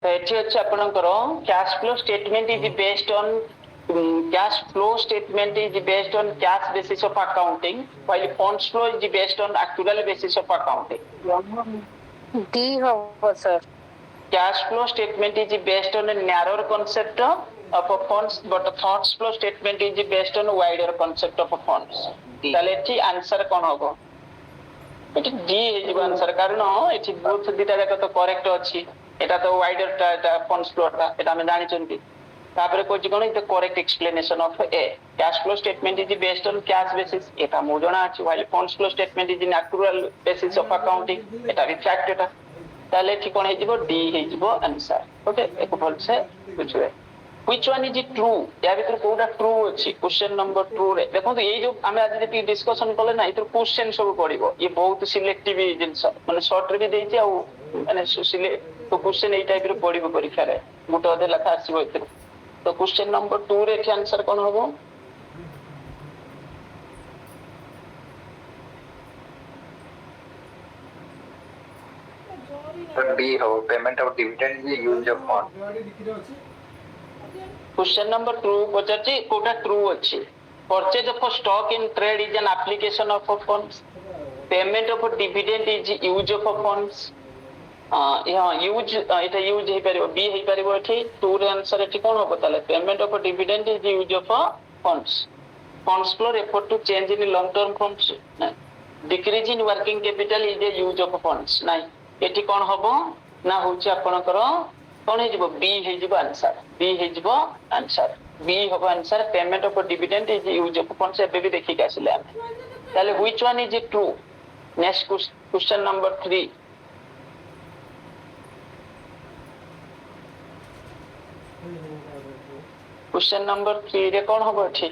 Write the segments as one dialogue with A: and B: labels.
A: तो एठी अछि आपनकर cash flow statement is based on cash flow statement is based on cash basis of accounting while funds flow is based on actual basis of accounting.
B: D होगा sir.
A: Cash flow statement is based on a narrower concept of a funds but funds flow statement is based on a wider concept of a funds. তাহলে এটি answer কোন হবে? এটি D হইব answer কারণ এটি both দুইটা যাক তো करेक्ट ଅଛି এটা তো wider টা এটা funds flow টা এটা আমি জানিছন্তি তারপরে কইছি কোন is the correct explanation of A cash flow statement is based on cash basis এটা মু জনা আছে while funds flow statement is in accrual basis of accounting এটা भी ফ্যাক্ট এটা তাহলে ঠিক কোন হইଯିବ ডি হইଯିବ आंसर ओके একটু ভালসে বুঝবে which one is true या ভিতর কোনটা ট্রু আছে क्वेश्चन नंबर 2 রে দেখুন এই যে আমি আজ যেটি ডিসকাশন করলে না এর क्वेश्चन सब পড়িব এই বহুত সিলেক্টিভ জিনিস মানে শর্ট রে দেইছি আর মানে তো क्वेश्चन এই টাইপের পড়িব পরীক্ষারে মোটা অধে লেখা আসিব এতে तो क्वेश्चन नंबर 2 रे के आंसर कोन होबो
C: सर डी हो payment of dividend is use of fund
A: question number 2 पचाची कोटा ट्रू अछि purchase of stock in trade is an application of funds payment of dividend is use of funds use এটা use হই পারিব B হই পারিব এठी 2 रे आंसर এठी কোন হবে তাহলে payment of dividend is use of funds funds flow refer to change in long term funds decrease in working capital is a use of funds নাই এটি কোন হবে না হচ্ছে আপনাদের কোন হইଯିବ বি হইଯିବ आंसर বি হইଯିବ आंसर বি হবে answer payment of dividend is use of funds এবে भी देखि के आसिले हम তাহলে which one is true next question number 3 question number 3 रे कोन होबो ठी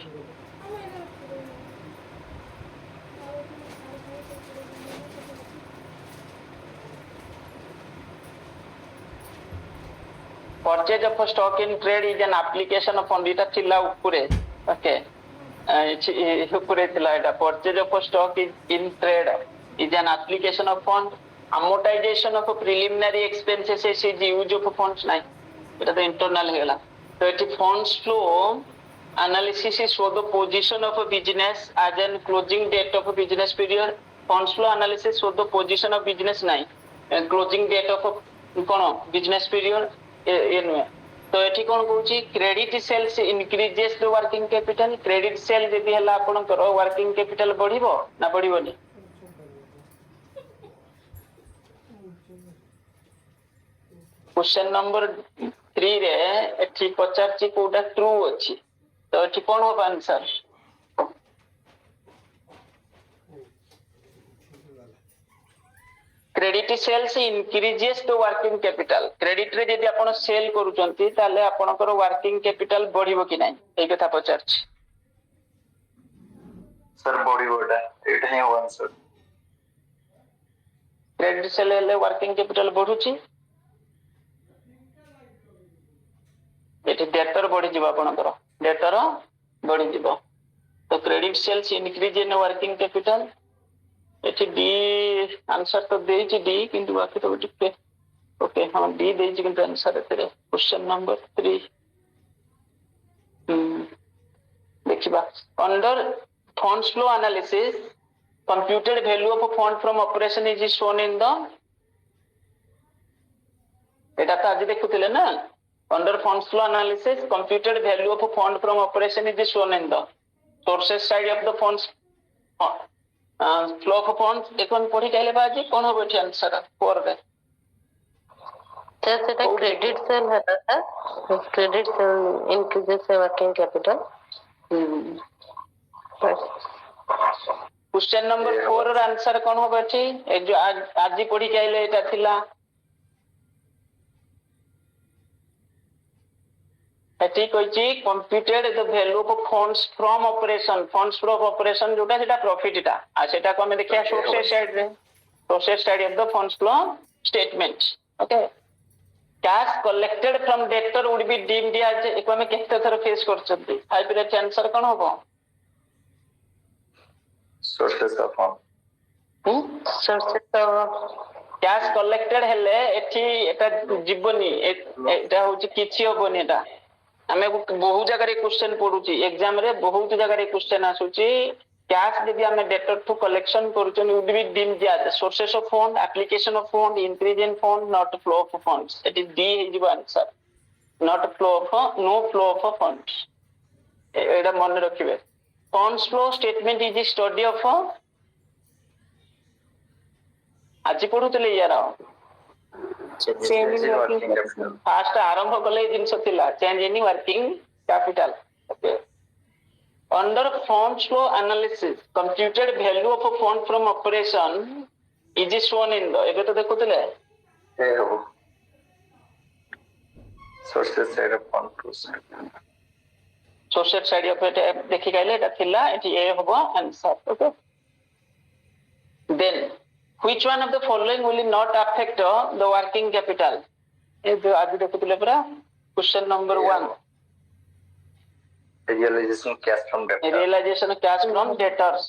A: purchase of stock in trade is an application of fund এটা ছিল উপরে ওকে উপরে ছিল এটা purchase of stock in trade is an application of fund amortization of preliminary expenses is use of funds নাই এটা তো ইন্টারনাল হয়ে গেল So it funds flow analysis is for the position of a business as an closing date of a business period. Funds flow analysis for the position of business nine and closing date of a business period. So এটি কোন কହୁଛି credit sales increases the working capital. Credit sale যদি ହେଲା ଆପଣଙ୍କର working capital বঢ়িব না বঢ়িবନି question number 3 रे एठी पचारची Kota true अछि तो एठी कोन हो answer credit sales increases the working capital credit रे यदि आपण सेल करूचंती ताले आपणकर वर्किंग कैपिटल बढ़िबो कि नाही ए कथा पचारची
C: सर बढ़िबोटा एटा ही हो आंसर
A: क्रेडिट सेल ले वर्किंग कैपिटल बढ़ुची एटी डेटर बढ़ी जीव आपनकर डेटर बढ़ी जीव तो credit sales increase in working capital एटी डी आंसर तो देछि डी किंतु बाकी तो टिके ओके हां डी देछि किंतु आंसर एतरे क्वेश्चन नंबर 3 देखिबा under funds flow analysis computed value of a fund from operation is shown in the এটা তো আজ দেখুଥିଲେ না under funds flow analysis computed value of a fund from operation is shown in the sources side of the funds flow of funds এখন পড়ি গেলে বাজি কোন হবে ঠিক आंसर করবে
B: सर সেটা ক্রেডিট সেল है sir credit sale increases working capital
A: question number 4 ର आंसर कोन হবে ঠিক এই যে আজি পড়ি গেলে এটা থিলা ठीक होची computed the value of funds from operation funds from operation जोटा सेटा प्रॉफिट टा आ सेटा को हम देखिया सोर्सेस साइड रे sources side of the funds flow statement okay cash collected from debtor would be deemed as एको हम केते थर फेस करछंती 5 रे आंसर कोन होबो
C: sources of fund
B: sources of
A: cash collected ହେଲେ ଏଠି ଏଟା ଯିବନି, ଏଟା ହଉଛି କିଛି ହବନି। ଏଟା ଆମେ ବହୁ ଜାଗାରେ କ୍ୱେଶ୍ଚନ ପଡୁଛି ଏକ୍ସାମ ରେ, ବହୁତ ଜାଗାରେ କ୍ୱେଶ୍ଚନ ଆସୁଛି। କ୍ୟାଶ ଯଦି ଆମେ ଡେଟର ଠୁ କଲେକ୍ସନ କରୁଛନ୍ତି would be deemed as sources of fund, application of fund, increase in fund, not flow of funds। ଏଠି D ହେଇଯିବ answer, not flow of, no flow of funds। ଏଇଟା ମନେ ରଖିବେ। funds flow statement is the study of, ଆଜି ପଢୁଥିଲେ ୟାର
C: Change in working capital।
A: First ଆରମ୍ଭ କଲେ ଏଇ ଜିନିଷ ଥିଲା, change in working capital. Okay, under funds flow analysis computed value of a fund from operation is shown in the, ଏବେ ତ ଦେଖୁଥିଲେ
C: ଏ ହବ sources side of fund flow।
A: Sources side of एटा देखि गले, एटा थिला एटी ए हबो answer. Okay, then which one of the following will not affect the working capital? ए जो आज देखुଥିଲେ परा question number 1,
C: realization of cash from debtor।
A: realization of cash from debtors।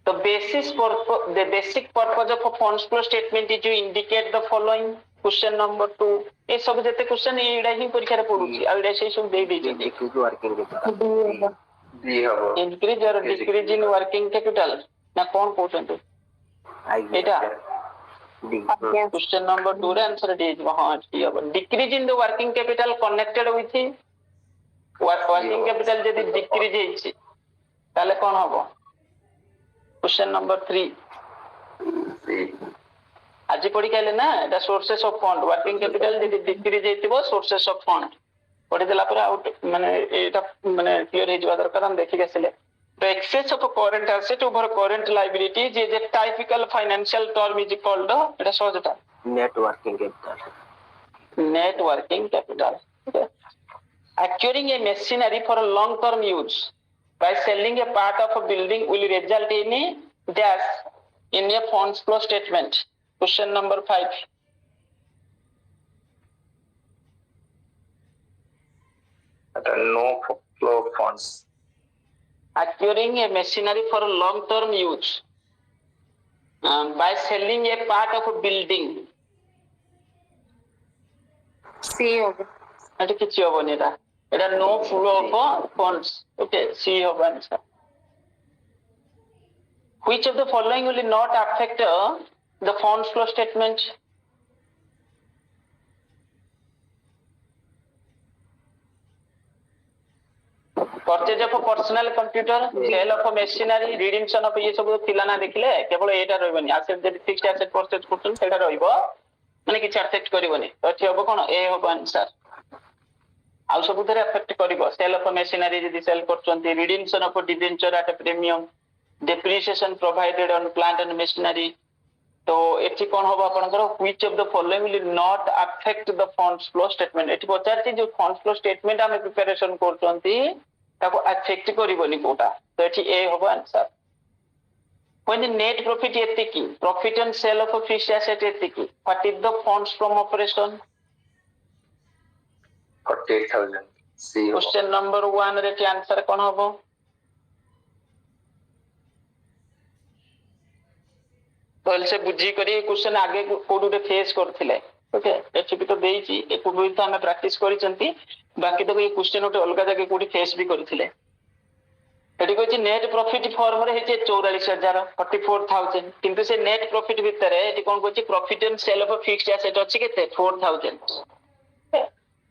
A: The basic purpose of a funds flow statement is to indicate the following। Question number 2, ए सब जते question एडा ही परीक्षा रे पडुची, आ एडा से सब दे देची।
C: decrease working capital डी हबो
A: increase और डिक्रीज इन वर्किंग कैपिटल ना कौन कहउछंती एटा
C: डी।
A: क्वेश्चन नंबर 2 रे आंसर दे दिबो। हां ठीक है, decrease in the working capital connected with working capital यदि डिक्रीज ହେଇଛି ताले कोन हबो? क्वेश्चन नंबर 3 आज पढ़ी कहले ना, एटा sources of fund, working capital यदि डिक्रीज ହେଇଥିବ सोर्सेस ऑफ फंड पढ़ी देला पर आउट माने एटा माने क्लियर हे जवा दरकार। हम देखि गेसले the excess of a current asset over current liabilities is a typical financial term is called, এটা সহজটা
C: net working capital।
A: net working capital। Okay, acquiring a machinery for a long term use by selling a part of a building will result in a dash in a funds flow statement। question number 5,
C: no flow of funds।
A: acquiring a machinery for a long term use by selling a part of a building,
B: सी होगा।
A: এটা কিছু হবনি, এটা এটা no flow of funds. Okay, C হবে answer. which of the following will not affect the funds flow statement? purchase of a personal computer, sale of a machinery, redemption of ये सब थिला ना देखले, केवल एटा रहबनी। asset जदि fixed asset purchase करछन सेटा रहइबो, माने किछ अफेक्ट करबनी। तो एठी हबो कोन? ए हबो आंसर। आउ सब थरे अफेक्ट करबो। सेल ऑफ मशीनरी यदि सेल करछन्ती, redemption of debenture at premium, depreciation provided on plant and machinery. तो एठी कोन हबो आपनकर? Which of the following will not affect the funds flow statement. एठी पचारती जो फंड्स फ्लो स्टेटमेंट हम प्रिपरेशन करछन्ती ताको अफेक्ट करबनी कोटा। तो एठी ए हबो answer. when the net profit एतिकी, profit on sale of a fixed asset एतिकी, what is the funds from operation?
C: 48,000। C
A: question number 1 रे के आंसर कोन हबो? भल से बुझी करी क्वेश्चन आगे कोडुटे फेस करथिले। ओके, एठी भी तो देइची, ए कोडु तो हम प्रैक्टिस करिसंती, बाकी तो ये क्वेश्चन ओटे अलगा जगह कोडी फेस भी करथिले। एठी कहछि नेट प्रॉफिट फॉर्म रे हेचे 44,000 44,000, किंतु से नेट प्रॉफिट भितरे एठी कोन कहछि profit on sale of fixed asset अछि केते 4,000।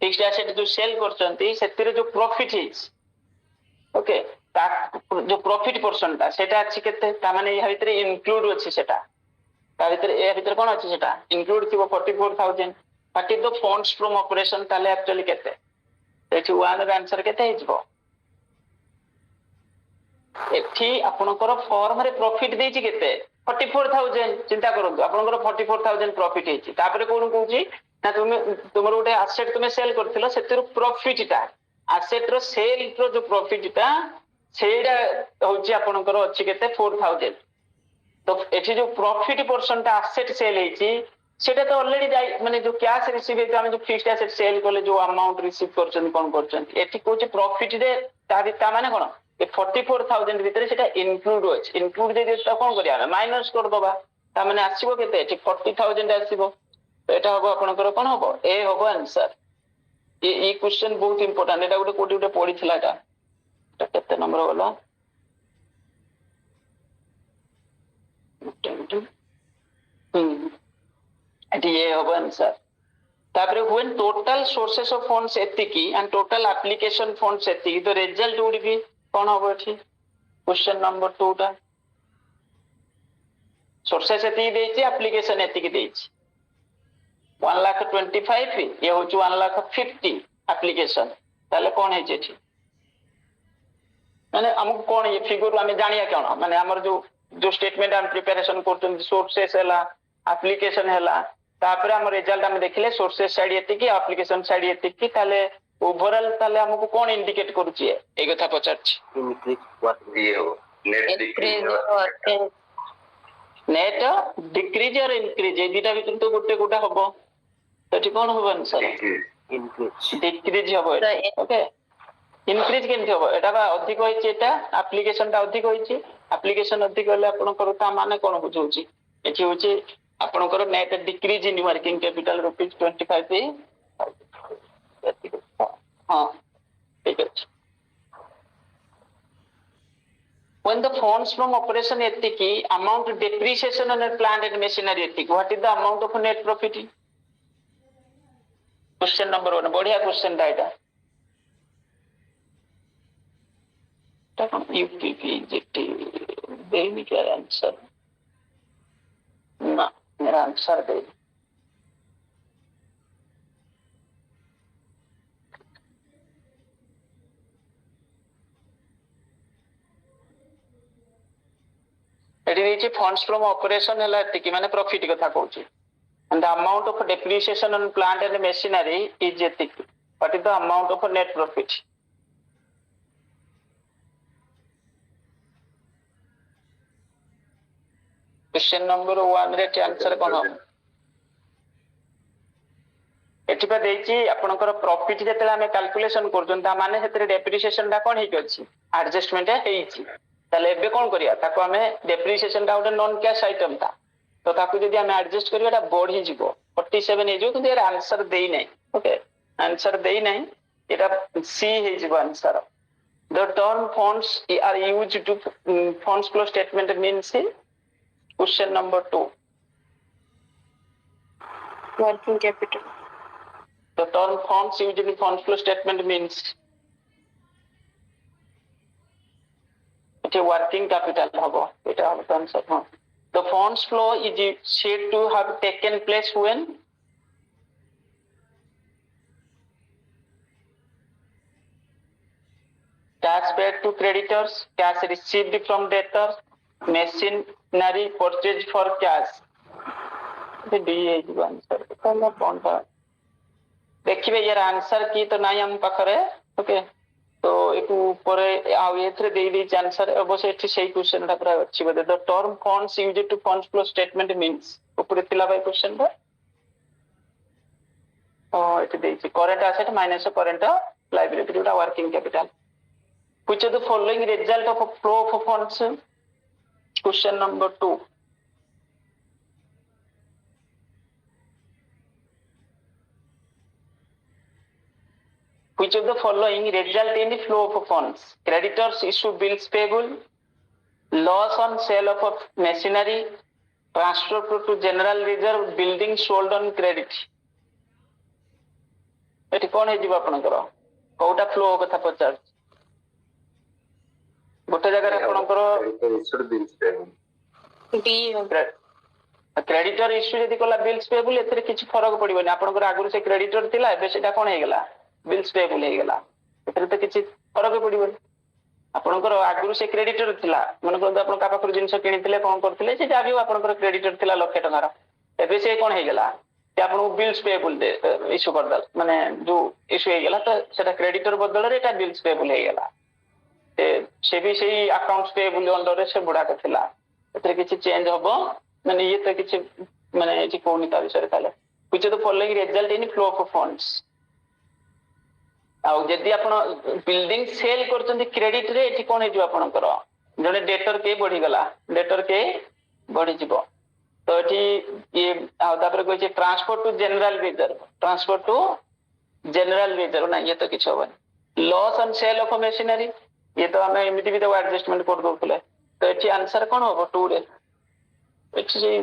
A: फिक्स्ड एसेट जो सेल करचंती सेतिरे जो प्रॉफिट हिज, ओके, ता जो प्रॉफिट पर्सन ता सेटा अछि केते, ता माने या भितरे इंक्लूड अछि सेटा, ता भितरे ए भितरे कोन अछि सेटा इंक्लूड थिबो 44,000। बाकी द फंड्स फ्रॉम ऑपरेशन ताले एक्चुअली केते, एठी 1 र आंसर केते हिजबो? एठी आपनकर फॉर्म रे प्रॉफिट देछि केते 44,000। चिंता करंतु, आपनकर 44,000 प्रॉफिट हेछि, तापरे कोन कहूछि ना तुमर गोटे एसेट तुमे सेल करथिलो, सेतिरो प्रॉफिट ता एसेट रो सेल रो जो प्रॉफिट ता सेडा होछि आपनकर अछि केते 4,000। तो एठी जो प्रॉफिट पर्सन ता एसेट सेल हेछि सेटा तो ऑलरेडी माने जो कैश रिसीव हेछि, हम जो फिक्स्ड एसेट सेल करले जो अमाउंट रिसीव करछन कोन करछन, एठी कहूछि प्रॉफिट रे ता माने कोन ए 44,000 भितरे सेटा इंक्लूड होछि। इंक्लूड दे देता कोन करिया माइनस कर दबा, ତା ମାନେ ଆସିବ କେତେ ଏଠି 40,000 ଆସିବ। ତ ଏଟା ହବ ଆପଣଙ୍କର କଣ ହବ ଏ ହବ ଆନ୍ସର। এই क्वेश्चन ବହୁତ ଇମ୍ପୋର୍ଟାଣ୍ଟ। ଏଟା ଗୋଟେ କୋଉଠି ଗୋଟେ ପଡିଥିଲା ଏଟା କେତେ ନମ୍ବର ଗଲା ଏଠି ଏ ହବ ଆନ୍ସର। ତାପରେ when total sources of funds ଏତିକି and total application funds ଏତିକି ତ result would be କଣ ହବ ଏଠି क्वेश्चन नंबर 2 ଟା sources ଏତିକି ଦେଇଛି application ଏତିକି ଦେଇଛି 1,25,000 ଇଏ ହଉଛି 1,50,000 application। ତାହେଲେ କଣ ହେଇଛି ଏଠି ମାନେ ଆମକୁ କଣ ଏ ଫିଗର ଆମେ ଜାଣିବା କଣ ମାନେ ଆମର ଯୋଉ स्टेटमेंट ଆମେ ପ୍ରିପାରେସନ କରୁଛନ୍ତି sources ହେଲା application ହେଲା ତାପରେ ଆମ ରେଜଲ୍ଟ ଆମେ ଦେଖିଲେ sources ସାଇड ଏତିକି application ସାଇड ଏତିକି ତାହେଲେ ଓଭରଅଲ ତାହେଲେ ଆମକୁ କଣ ଇଣ୍ଡିକେଟ କରୁଛି ଏଇ କଥା ପଚାରୁଛି
C: increase what ଇଏ ହବ net decrease
A: ନେଟ ଡିକ୍ରିଜ ଅର ଇନକ୍ରିଜ ଏଇ ଦିଟା ଭିତରୁ ତ ଗୋଟେ କୋଉଟା ହବ ସେଠି କଣ ହବ ଆନ୍ସର ଡିକ୍ରିଜ ହବ ଓକେ ଇନକ୍ରିଜ କେମିତି ହବ ଏଟା ବା ଅଧିକ ହେଇଛି ଏଟା ଆପ୍ଲିକେସନ ଟା ଅଧିକ ହେଇଛି ଆପ୍ଲିକେସନ ଅଧିକ ହେଲେ ଆପଣଙ୍କର ତା ମାନେ କଣ ବୁଝଉଛି ଏଠି ହଉଛି ଆପଣଙ୍କର ନେଟ ଡିକ୍ରିଜ ଇନ ୱାର୍କିଂ କ୍ୟାପିଟାଲ ₹25,000 ହଁ ଠିକ ଅଛି। When the funds from operation etiki amount depreciation on plant and machinery etiki what is the amount of net profit question number 1 बढ़िया question टा एटा यूपीपी जीटी देनी क्या आंसर ना मेरा आंसर दे एटी देछि फंड्स फ्रॉम ऑपरेशन हला एतिकी माने प्रॉफिट कथा कहूची and the amount of depreciation on plant and machinery is एतिकी what is the amount of net profit question number 1 रे आंसर कोन हम एठी पा देछि आपनकर प्रॉफिट जेतेला हमें कैलकुलेशन करजन ता माने हेतरे डेप्रिसिएशन टा कोन हेइ अछि एडजस्टमेंट हेइछि ताले एबे कोन करिया ताको हमें डेप्रिसिएशन टा उडे नॉन कैश आइटम ता तो ताको जदी हमें एडजस्ट करिया ता बढ़ी जिवो 47 हे जो କିନ୍ତୁ एरा आंसर देई नै ओके आंसर देई नै एटा सी हे जिवो answer the term funds are used to funds flow statement means question number 2
B: working capital
A: the term funds used in funds flow statement means working capital habo eta habo answer ha the funds flow is said to have taken place when cash paid to creditors cash received from debtors machinery purchased for cash the d is the answer kala ponta देखिबे यार answer की तो नाही हम पाखरे okay तो एक ऊपर आ एथरे देई दी आंसर अबसे एठी सेही क्वेश्चन टा पूरा अछि बदे the term funds used to funds flow statement means ऊपर थिला बाय क्वेश्चन टा एठी देछि current asset minus current liability उटा working capital which of the following result of flow of funds question number 2 Which of the following result in the flow of funds? Creditors issue bills payable, loss on sale of machinery, transfer to general reserve, building sold on credit. एठी कोन हे जीव आपनकर Kota flow कथा पचार गोटे जगह आपनकर creditor issue जदी Cola bills payable एथरे किछि फरक पड़िबनी आपनकर आगुर से क्रेडिटर थिला एबे सेटा कोन हे गेला बिल्स पेबल हे गेला एथरे त किछि फरक पड़िबनी आपनकर आगुर से क्रेडिटर थिला मन को आपन का पाखर जिंस किनिथिले कोन करथिले से जाबी आपनकर क्रेडिटर थिला लाख टकार एबे से कोन हे गेला कि आपन बिल्स पेबल दे इश्यू कर दल माने जो इश्यू हे गेला त सेटा क्रेडिटर बदल रे एटा बिल्स पेबल हे गेला से भी सेही अकाउंट्स पेबल अंडर रे से बुडा कथिला एथरे किछि चेंज हबो माने ये तो किछि माने एठी कोनी ता विषय ताले which of the following result in flow of funds आ जदी आपण बिल्डिंग सेल करचंदी क्रेडिट रे एठी कोन हे जो आपनकर जने डेटर के बढ़ी गला डेटर के बढ़ी जिवो तो एठी ये तापर कहै छै transfer to general reserve, transfer to general reserve ना, ये तो किछ होबन। Loss and sale of machinery, ये तो हमें एमिति भी तो एडजस्टमेंट कर दोतले। तो एठी आंसर कोन होबो 2 रे? एठी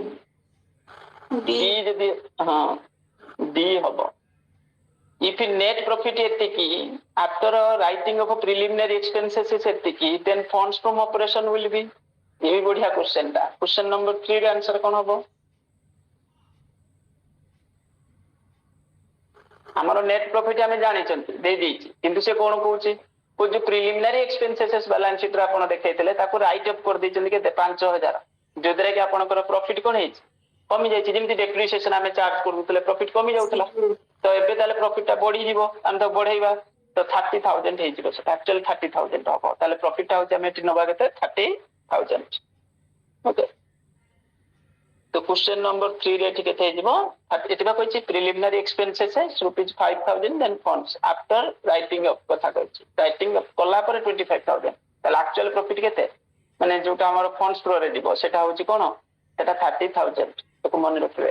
A: डी जदी हां डी होबो। If net profit एतिकी after writing of preliminary expenses is एतिकी, then funds from operation will be, ये भी बढ़िया क्वेश्चन था। क्वेश्चन नंबर 3 रे आंसर कोन होबो? हमरो नेट प्रॉफिट हमें जानि छथि दे दैछि, किंतु से कोन कहूछि को जो प्रिलिमिनरी एक्सपेंसेस बैलेंस शीट रे आपण देखैतले ताको राइट अप कर दैछन के 5000, जोदरे कि आपनकर प्रॉफिट कोन हेछि कमी जाइछि। जेमति डेप्रिसिएशन हमें चार्ज करूतले प्रॉफिट कमी जाउतला, तो एबे ताले प्रॉफिट ता बढ़ी जीवो, हम तो बढ़ैबा तो 30000 हे जीवो, सेटा एक्चुअल 30000 होबो। ताले प्रॉफिट ता होछि हमें एटी नबा केते 30000। ओके, तो क्वेश्चन नंबर 3 रे ठीक हे जीवो। एतिबा कहछि प्रिलिमिनरी एक्सपेंसेस है ₹5000 then funds after writing up कथा कहछि, राइटिंग अप कला पर 25000, ताले एक्चुअल प्रॉफिट केते माने जोटा हमर फंड्स फ्लो रे जीवो सेटा होछि कोन, सेटा 30000 तो मन रखिबे।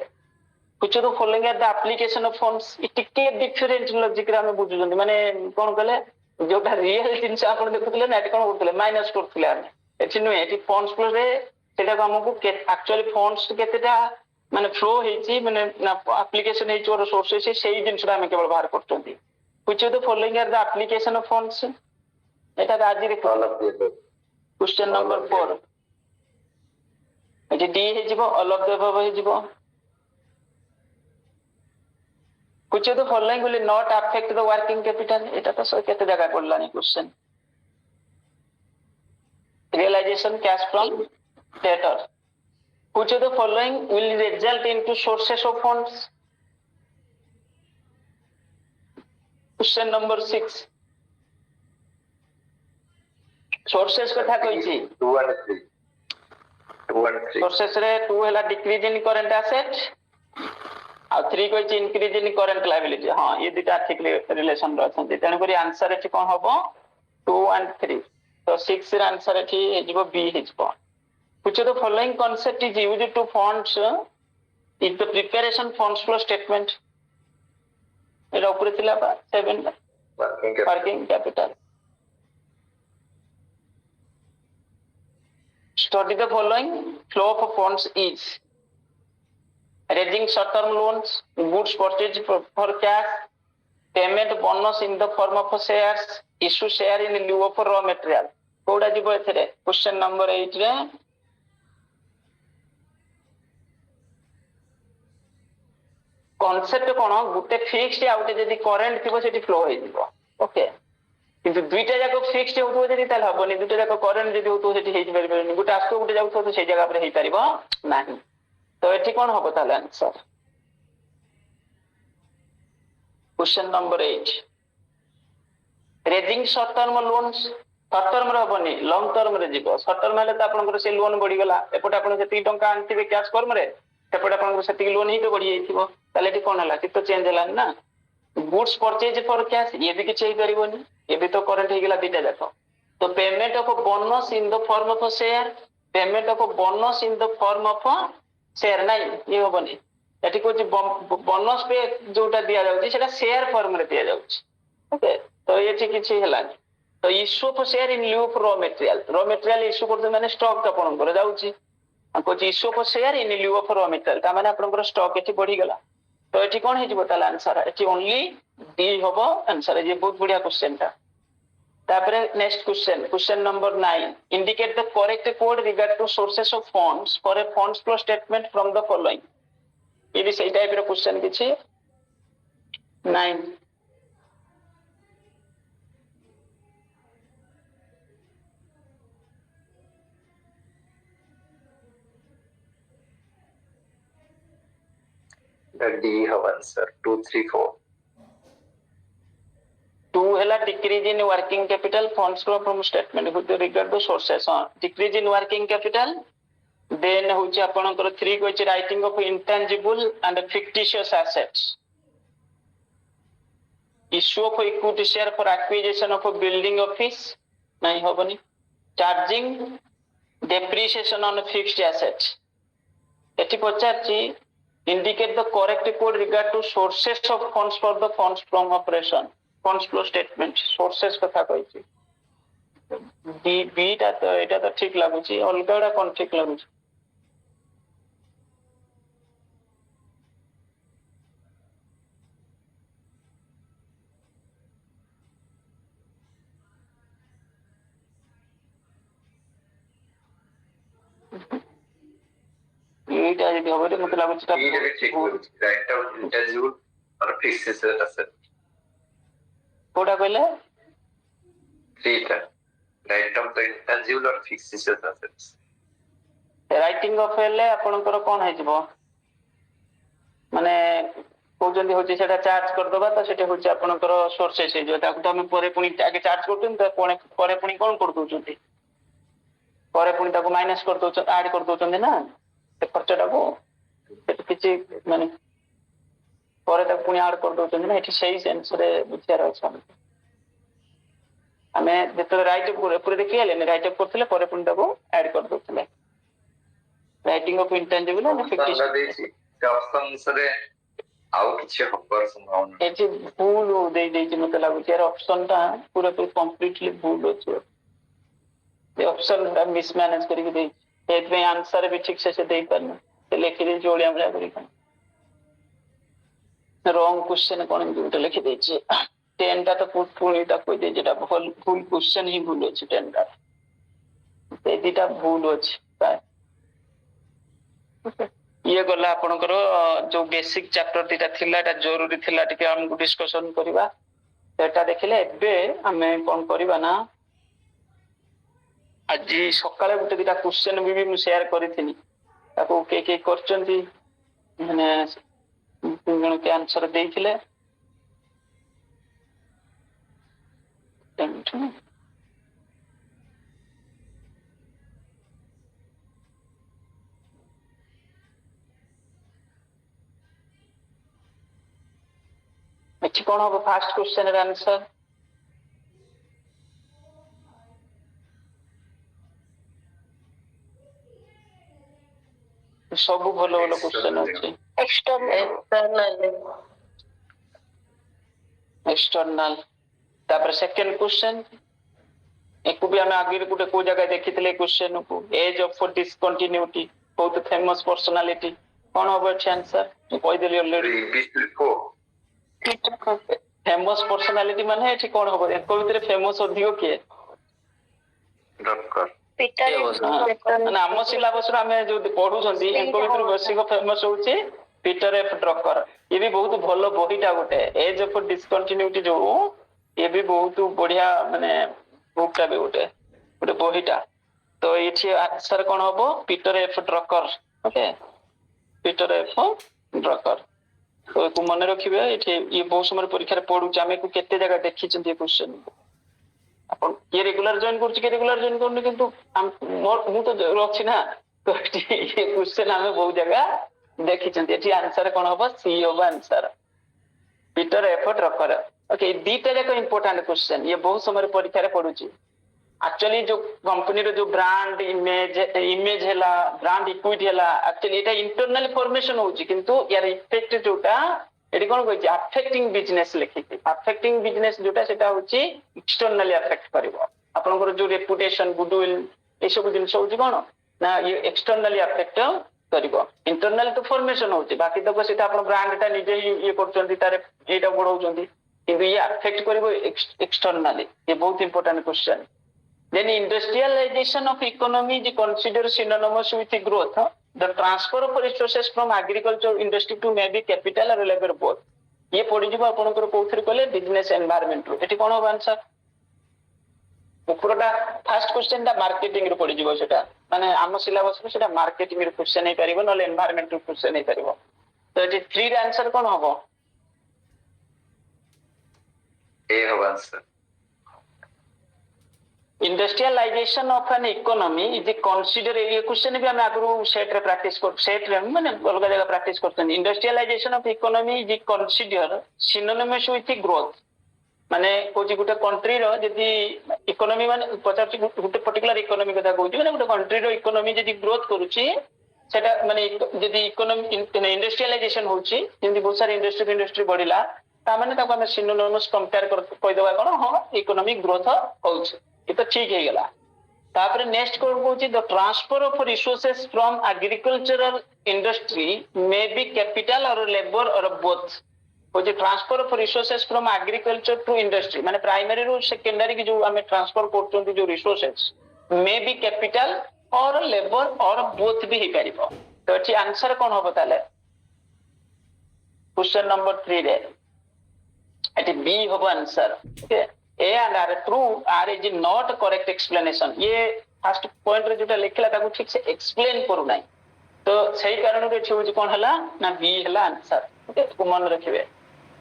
A: कुछ तो following at the application of funds, इटिके डिफरेंट लॉजिक रे हम बुझुजंदी, माने कोन कहले जोटा रियल जिंस आपण देखुतले ना एटी कोन करतले माइनस करतले, हम एटी नु एटी फंड्स फ्लो रे सेटा हमकु एक्चुअली फंड्स केतेटा माने फ्लो हेछि, माने एप्लीकेशन हेछि और सोर्सेस सेही जिंस हम केवल बाहर करतोंदी। कुछ तो following at the application of funds, एटा राजी रे क्वेश्चन नंबर 4 एटी डी हे जिवो, ऑल ऑफ द अबव हे जिवो। कुछ तो following will not affect the working capital, एटा तो सो केते जगह पड़लानी question. Realisation cash from debtor, कुछ तो following will result into sources of funds. Question number 6 sources कथा कहिछि
C: 2 and 3
A: सोर्सेस रे 2 हैला डिक्रीज इन करंट एसेट आ 3 कहिछि इंक्रीज इन करंट लायबिलिटी। हां ये दुटा ठीक रिलेशन रछन, तेन करी आंसर एठी कोन होबो 2 and 3। तो 6 रे आंसर एठी हे जिवो बी हे जिवो। कुछ तो following concept is used to funds in the preparation funds flow statement, एटा ऊपर थिला बा 7 working capital. Study the following flow of funds is raising short-term loans, goods purchased for cash, payment bonus in the form of shares, issue share in lieu of raw material। कोडा जीवो एथरे question number 8 रे concept कोन गुटे fixed out जदी current थिबो सेठी flow हे जीवो। Okay, किंतु दुईटा जाको fixed होतो जदी ताल हबोनी, दुईटा जाको करंट जदी होतो सेठी हेइ परबेनी, गुटे आस्को गुटे जाउतो तो सेही जगह पर हेइ परिबो नाही। तो एठी कोन होबो ताल answer question number 8 raising short term loans, short term रे हबोनी लॉन्ग टर्म रे जीवो। शॉर्ट टर्म हेले त आपनकर से लोन बढ़ी गला, एपटे आपन जति टंका आनथिबे कैश फॉर्म रे सेपटे आपनकर सेति लोन ही तो बढ़ी जाइथिबो, ताले एठी कोन हला कि तो चेंज हलानी ना। गुड्स परचेज फॉर कैश ये भी किछ हेइ परिबोनी, ये भी तो करंट हे गेला दीटा जाको। तो payment of bonus in the form of share, payment of bonus in the form of share नाही ये होबनी। एठी कोछि बोनस पे जोटा दिया जाउछि सेटा शेयर फॉर्म रे दिया जाउछि। ओके, तो एठी किछ हलानी। तो issue of share in lieu of raw material, raw material issue करते माने स्टॉक आपन कर जाउछि, कोछि issue of share in lieu of raw material ता माने आपन स्टॉक एठी बढ़ी गेला। तो एठी कोन हे जिवो ताले आंसर एठी ओनली डी होबो आंसर। ये बहुत बढ़िया क्वेश्चन था। तापरे next question, question number 9 indicate the correct code regard to sources of funds for a funds flow statement from the following. ये भी सही टाइप रो क्वेश्चन किछि 9
C: the D have answer 2, 3, 4
A: 2 हैला decrease in working capital funds flow from statement with regard to sources. Decrease in working capital then होची आपनकर 3 कोछि writing off intangible and fictitious assets, issue of equity share for acquisition of building office नहीं होबनी, charging depreciation on fixed assets ଏଠି ପଚାରିଛି indicate the correct code regard to sources of funds for the funds from operation funds flow statement sources କଥା କହିଛି B ଟା ତ ଏଇଟା ତ ଠିକ ଲାଗୁଛି ଅଲଗା ଗୁଡା କଣ ଠିକ ଲାଗୁଛି এইটা যদি হবে রে, মତେ লাগুଛି
C: B ରେ ବି ଠିକ ଲାଗୁଛି write down intangible or fixed asset
A: କୋଉଟା କହିଲେ
C: theta write down the intangible or fixed assets
A: writing of ହେଲେ ଆପଣଙ୍କର କଣ ହେଇଯିବ ମାନେ କହୁଛନ୍ତି ହଉଛି ସେଟା ଚାର୍ଜ କରିଦବା ତ ସେଟା ହଉଛି ଆପଣଙ୍କର ସୋର୍ସେସ ହେଇଯିବ ତାକୁ ତ ଆମେ ପରେ ପୁଣି ଆଗେ ଚାର୍ଜ କରୁଛନ୍ତି ପରେ ପୁଣି କଣ କରିଦଉଛନ୍ତି ପରେ ପୁଣି ତାକୁ ମାଇନସ କରିଦଉଛନ୍ତି ଆଡ କରିଦଉଛନ୍ତି ନା ସେ ଖର୍ଚ୍ଚଟାକୁ ସେଠି କିଛି ମାନେ ପରେ ତାକୁ ପୁଣି ଆଡ କରିଦଉଛନ୍ତି ନା ଏଠି ସେଇ ସେନ୍ସରେ ବୁଝିବାର ଅଛି ଆମେ ଯେତେବେଳେ ରାଇଟ୍ ଉପରେ ଦେଖି ହେଲେନି ରାଇଟ୍ ଅପ୍ କରୁଥିଲେ ପରେ ପୁଣି ତାକୁ ଆଡ କରିଦଉଥିଲେ ରାଇଟିଂ ଅଫ ଇଣ୍ଟାଞ୍ଜିବଲ
C: ଦେଇଛି ସେ ଅପସନ୍ସ ରେ ଆଉ କିଛି ହବାର ସମ୍ଭାବନା
A: ଏଠି ଭୁଲ ଦେଇଛି ମତେ ଲାଗୁଛି ଏହାର ଅପସନ ଟା ପୁରାପୁରି କମ୍ପ୍ଲିଟଲି ଭୁଲ ଅଛି ଏ ଅପସନ ଟା ମିସମ୍ୟାନେଜ କରିକି ଦେଇଛି ସେଥିପାଇଁ ଆନ୍ସର ବି ଠିକ ସେ ଦେଇପାରୁନି ସେ ଲେଖିଦେଇଛି ଓଳିଆ ଭଳିଆ କରିକି ରଙ୍ଗ କ୍ୱେଶ୍ଚନ କଣ ଏମିତି ଗୋଟେ ଲେଖିଦେଇଛି 10 ଟା ତ ପୁଣି ତାକୁ କହିଦେଇଛି ଏଟା ଭୁଲ କ୍ୱେଶ୍ଚନ ହିଁ ଭୁଲ ଅଛି 10 ଟା ଏ ଦିଟା ଭୁଲ ଅଛି ପ୍ରାୟ ଇଏ ଗଲା ଆପଣଙ୍କର ଯୋଉ ବେସିକ ଚାପ୍ଟର ଦିଟା ଥିଲା ଏଟା ଜରୁରୀ ଥିଲା ଟିକେ ଆମକୁ ଡିସ୍କସନ କରିବା ସେଟା ଦେଖିଲେ ଏବେ ଆମେ କଣ କରିବା ନା ଆଜି ସକାଳେ ଗୋଟେ ଦିଟା କ୍ୱେଶ୍ଚନ ବି ମୁଁ ସେୟାର କରିଥିଲି ତାକୁ କିଏ କରିଛନ୍ତି ମାନେ 3 ଜଣ କି ଆନ୍ସର ଦେଇଥିଲେ ଏଠି କଣ ହବ ଫାର୍ଷ୍ଟ କ୍ୱେଶ୍ଚନ ର ଆନ୍ସର ସବୁ ଭଲ ଭଲ କ୍ୱେଶ୍ଚନ ଅଛି ଏକ୍ସଟର୍ନାଲ ତାପରେ ସେକେଣ୍ଡ କ୍ୱେଶ୍ଚନ ଏକୁ ବି ଆମେ ଆଗରେ ଗୋଟେ କୋଉ ଜାଗା ଦେଖିଥିଲେ କ୍ୱେଶ୍ଚନ କୁ ଏଜ ଅଫ ଡିସକଣ୍ଟିନ୍ୟୁଟି ବହୁତ ଫେମସ ପର୍ସନାଲିଟି କଣ ହବ ଏଠି ଆନ୍ସର ମୁଁ କହିଦେଲି ଅଲରେଡି ଫେମସ ପର୍ସନାଲିଟି ମାନେ ଏଠି କଣ ହବ ଏଙ୍କ ଭିତରେ ଫେମସ ଅଧିକ କିଏ ମାନେ ଆମ ସିଲାବସ ରୁ ଆମେ ଯୋଉ ପଢୁଛନ୍ତି ଏଙ୍କ ଭିତରୁ ବେଶୀ ଫେମସ ହଉଛି ପିଟର ଏଫ ଡ୍ରକର ଇଏ ବି ବହୁତ ଭଲ ବହିଟା ଗୋଟେ ଏଜ ଅଫ ଡିସକଣ୍ଟିନ୍ୟୁଟି ଯୋଉ ଇଏ ବି ବହୁତ ବଢିଆ ମାନେ ବୁକ୍ ଟା ବି ଗୋଟେ ବହିଟା ତ ଏଠି ଆନ୍ସର କଣ ହବ Peter F Drucker okay Peter F Drucker ତ ଏକୁ ମନେ ରଖିବେ ଏଠି ଇଏ ବହୁତ ସମୟ ପରୀକ୍ଷାରେ ପଢୁଛି ଆମେ କେତେ ଜାଗା ଦେଖିଛନ୍ତି ଏ କ୍ୱେଶ୍ଚନ ଆପଣ କିଏ ରେଗୁଲାର ଜଏନ କରୁଛି କିଏ ରେଗୁଲାର ଜଏନ କରୁନି କିନ୍ତୁ ମୁଁ ତ ଅଛି ନା ତ ଏଠି କ୍ୱେଶ୍ଚନ ଆମେ ବହୁତ ଜାଗା ଦେଖିଛନ୍ତି ଏଠି ଆନ୍ସର କଣ ହବ ସି ହବ answer Peter F Drucker okay ଦିଟା ଯାକ ଇମ୍ପୋର୍ଟାଣ୍ଟ କ୍ୱେଶ୍ଚନ ଇଏ ବହୁତ ସମୟ ପରୀକ୍ଷାରେ ପଡୁଛି ଆକ୍ଚୁଆଲି ଯୋଉ କମ୍ପାନୀର ଯୋଉ ବ୍ରାଣ୍ଡ ଇମେଜ ହେଲା ବ୍ରାଣ୍ଡ ଇକ୍ୱିଟି ହେଲା ଆକ୍ଚୁଆଲି ଏଇଟା ଇଣ୍ଟରନାଲି ଫର୍ମେସନ ହଉଛି କିନ୍ତୁ ୟାର ଇଫେକ୍ଟ ଯୋଉଟା ଏଠି କଣ କହିଛି ଆଫେକ୍ଟିଂ ବିଜନେସ ଲେଖିଛି ଆଫେକ୍ଟିଂ ବିଜନେସ ଯୋଉଟା ସେଟା ହଉଛି ଏକ୍ସଟର୍ନାଲି ଆଫେକ୍ଟ କରିବ ଆପଣଙ୍କର ଯୋଉ ରେପୁଟେସନ ଗୁଡୱିଲ ଏସବୁ ଜିନିଷ ହଉଛି କଣ ନା ଇଏ ଏକ୍ସଟର୍ନାଲି ଆଫେକ୍ଟ କରିବ ଇଣ୍ଟରନାଲି ତ ଫର୍ମେସନ ହଉଛି ବାକି ତକ ସେଟା ଆପଣ ବ୍ରାଣ୍ଡ ଟା ନିଜେ ଇଏ କରୁଛନ୍ତି ତାର ଏଇଟା ବଢାଉଛନ୍ତି କିନ୍ତୁ ଇଏ ଆଫେକ୍ଟ କରିବ ଏକ୍ସଟର୍ନାଲି ଇଏ ବହୁତ important question Then industrialization of economy is considered synonymous with growth. The transfer of resources from agriculture industry to maybe capital or labor both. ये पढ़ी आपंकर कौन कहले बिजनेस एनवायरमेंट ये कौन हम आंसर उपरटा फास्ट क्वेश्चन टा मार्केटिंग रे पड़ी जीवो सेटा माने आम सिलेबस रे सेटा मार्केटिंग रे क्वेश्चन नै परिबो नले एनवायरमेंट रे क्वेश्चन नै परिबो तो ये 3 रे आंसर कोन होबो
C: ए हो answer
A: industrialization of an economy is consider ये क्वेश्चन भी हम आगु सेट रे प्रैक्टिस कर सेट रे माने अलग जगह प्रैक्टिस करछन industrialisation of economy is consider synonymous with growth माने कोची गुटे कंट्री रो जदी इकोनॉमी माने पचार गुटे पर्टिकुलर इकोनॉमी कथा कहूची माने गुटे कंट्री रो इकोनॉमी जदी ग्रोथ करूची সেটা মানে যদি ইকোନমি ইন্ডস্ট্রিয়ালাইজেସନ ହଉଛି ଯେମିତି ବହୁତ ସାରା ଇଣ୍ଡଷ୍ଟ୍ରି ବଢିଲା ତାମାନେ ତାକୁ ଆମେ ସିନୋନିମସ୍ କମ୍ପେୟାର କହିଦେବା କଣ ହଁ ଇକୋନୋମିକ ଗ୍ରୋଥ ହଉଛି ଏ ତ ଠିକ ହେଇଗଲା। ତାପରେ ନେକ୍ସଟ କୋड କହୁଛି the transfer of resources from agricultural industry may be capital or labour or both କହୁଛି transfer of resources from agriculture to industry ମାନେ ପ୍ରାଇମାରୀ ରୁ ସେକେଣ୍ଡାରୀ କି ଯୋଉ ଆମେ ଟ୍ରାନ୍ସଫର କରୁଛନ୍ତି ଯୋଉ resources may be capital or labour or both ବି ହେଇପାରିବ। ତ ଏଠି ଆନ୍ସର କଣ ହବ ତାହେଲେ क्वेश्चन नंबर 3 रे एटी बी होबो answer okay A and R true R is not correct explanation ये फर्स्ट पॉइंट रे जोटा लिखला ताको ठीक से एक्सप्लेन करू नाही तो सही कारण रे छै कोन हला ना बी हला आंसर ओके को मन रखिबे।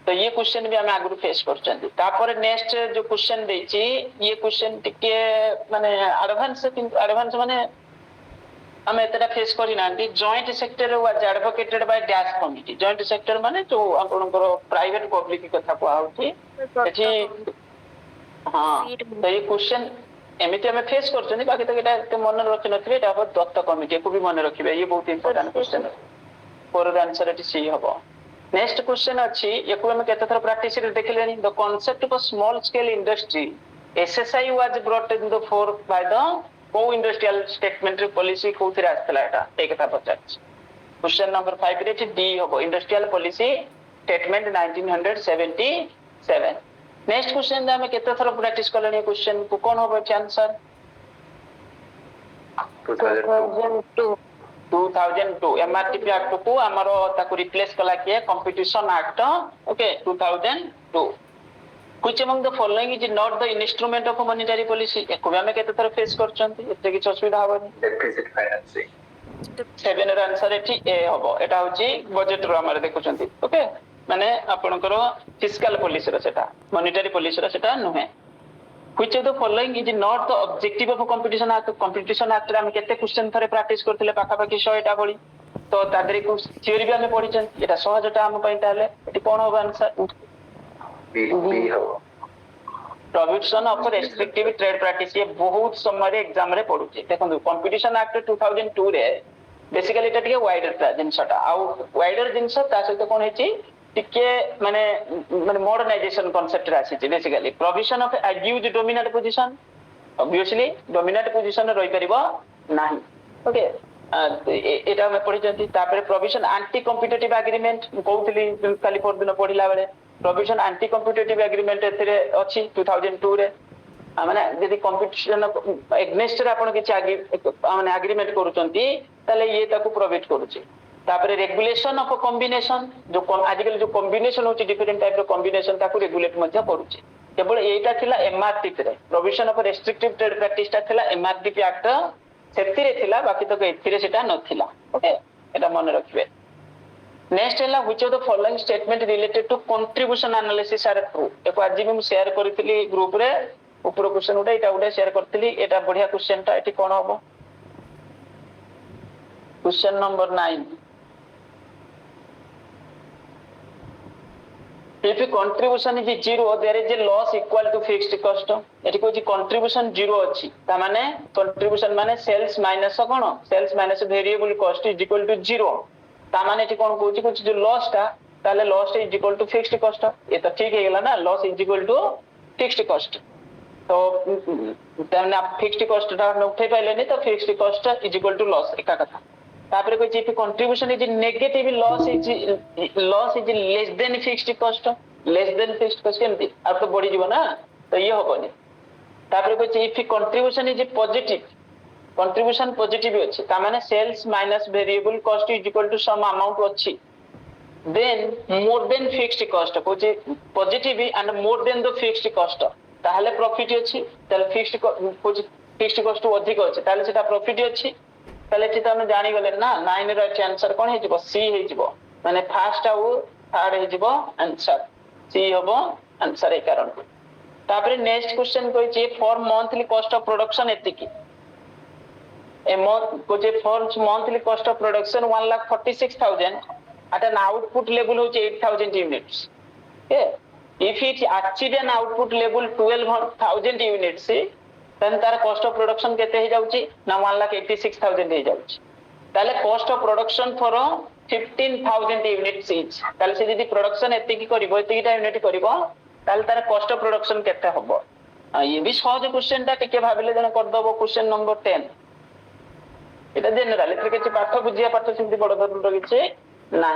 A: तो ये क्वेश्चन भी हम आगु फेस करछंती तापर नेक्स्ट जो क्वेश्चन देछि ये क्वेश्चन टिके माने एडवांस माने हम एतटा फेस करी ना joint sector was advocated by dash committee joint sector माने जो आपनकर प्राइवेट पब्लिक कथा को आउथि एठी हां तो ये क्वेश्चन एमिति हम फेस करछनी बाकी तो एटा ते मन रखि नथिबे एटा दत्त कमिटी को भी मन रखिबे ये बहुत इंपोर्टेंट क्वेश्चन फोर आंसर एटी सी हबो। नेक्स्ट क्वेश्चन अछि एको हम केते थर प्रैक्टिस रे देखलेनी the concept of small scale industry SSI was brought in the four by the को इंडस्ट्रियल स्टेटमेंट पॉलिसी कोथिरे आस्तला एटा एक कथा पचाछ। क्वेश्चन नंबर 5 रे डी होबो industrial policy statement 1977। Next question हम केते थर प्रैक्टिस करलेनी क्वेश्चन को कोन होबो आंसर 2002 एमआरटीपी एक्ट को हमरो ताको रिप्लेस कला के competition act okay 2002 which among the following is not the instrument of monetary policy एको भी हमें केते थर फेस करछंती एते कि असुविधा होबनी
C: डेफिसिट फाइनेंसिंग
A: 7 र आंसर एठी ए होबो एटा होची बजट रो हमर देखुछंती ओके माने आपनकर फिस्कल पॉलिसी रो सेटा मॉनेटरी पॉलिसी रो सेटा नहे which of the following is not the objective of competition act रे हम केते क्वेश्चन थरे प्रैक्टिस करथिले पाखा पाखी 100 एटा बडी तो तादरी को थ्योरी भी हम पढिछन एटा सहजटा हम पई ताले एठी कोन होबो answer provision of restrictive trade practice ये बहुत समय रे एग्जाम रे पडुची देखंतु कंपटीशन एक्ट 2002 रे बेसिकली एटा टिके वाइडर जिनसटा आ वाइडर जिनस ता सहित कोन हेची टिके माने मॉडर्नाइजेशन कांसेप्ट रे आसी basically provision of abuse dominant position obviously dominant position रही परिबो नाही ओके एटा हम पढिचंती तापर प्रोविजन एंटी कॉम्पिटिटिव एग्रीमेंट कहउतली काली पर दिन पढिला बेले प्रोविजन एंटी कॉम्पिटिटिव एग्रीमेंट एथिरे अछि 2002 रे माने यदि कंपटीशन एग्नेस्ट रे आपण किछ माने एग्रीमेंट करूचंती तले ये ताको प्रोवाइड करूची तापर रेगुलेशन ऑफ कॉम्बिनेशन जो आजकल जो कॉम्बिनेशन होची डिफरेंट टाइप रो कॉम्बिनेशन ताको रेगुलेट मध्य करूची केवल एटा थिला एमआरटीपी रे provision of restrictive trade practice ता थिला एमआरटीपी एक्ट सेतिरे थिला बाकी तो एथिरे सेटा नथिला ओके एटा मन रखिबे। नेक्स्ट है which of the following statement related to contribution analysis are true एको आज भी हम शेयर करथिली ग्रुप रे ऊपर क्वेश्चन उडा एटा उडा शेयर करथिली एटा बढ़िया क्वेश्चन ता एटी कोन होबो question number 9 if contribution is zero there is a loss equal to fixed cost एटी कोची कंट्रीब्यूशन जीरो अछि ता माने कंट्रीब्यूशन माने सेल्स माइनस कोन sales minus variable cost is equal to zero ता माने एटी कोन कोची कुछ जो लॉस ता ताले loss is equal to fixed cost ये तो ठीक है गेला ना loss is equal to fixed cost तो तने आप फिक्स्ड कॉस्ट ता उठे पाइले नहीं तो fixed cost is equal to loss एका कथा तापर कोची if contribution is negative loss is less than fixed cost केमती अब तो बढ़ी जीवो ना तो ये होबनी तापर कोची if contribution is positive contribution positive अछि ता माने sales minus variable cost is equal to some amount अछि then more than fixed cost कोची positive and more than the fixed cost ताहले प्रॉफिट अछि ताले फिक्स्ड कोची फिक्स्ड कॉस्ट अधिक अछि ताले सेटा प्रॉफिट अछि ताले चिता हम जानि गले ना 9 रो आंसर कोन हे जिवो सी हे जिवो माने फर्स्ट आउ थर्ड हे जिवो आंसर सी होबो आंसर ए कारण तापर नेक्स्ट क्वेश्चन कोइ जे for monthly cost of production एतिकी a month which for monthly cost of production 1,46,000 at an output level which 8,000 units okay if it achieve an output level 12,000 units then तार cost of production केते हे जाउची ना 1,86,000 हे जाउची তাহলে cost of production for 15,000 units each, তাহলে সে যদি প্রোডাকশন এতিকি করিব, এতিকিটা ইউনিট করিব, তাহলে তার কস্ট অফ প্রোডাকশন কেতে হব? ইয়ে বি সহজ কোশ্চেনটা, টিকে ভাবিলে জনে করদব। কোশ্চেন নম্বর 10, এটা জেনারেল, এতে কিছু পাঠ বুঝিয়া পাঠ সেমতি বড় ধরনের কিছু না।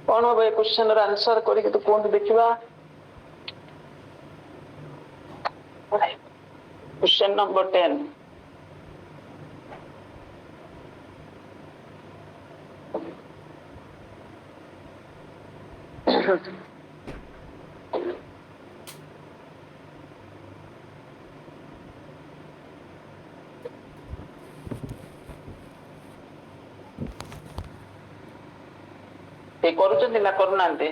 A: কোন হবে এই কোশ্চেনের আনসার করি কিন্তু কোন দেখিবা? কোশ্চেন নম্বর 10, କରୁଛନ୍ତି ନା କରୁନାହାନ୍ତି?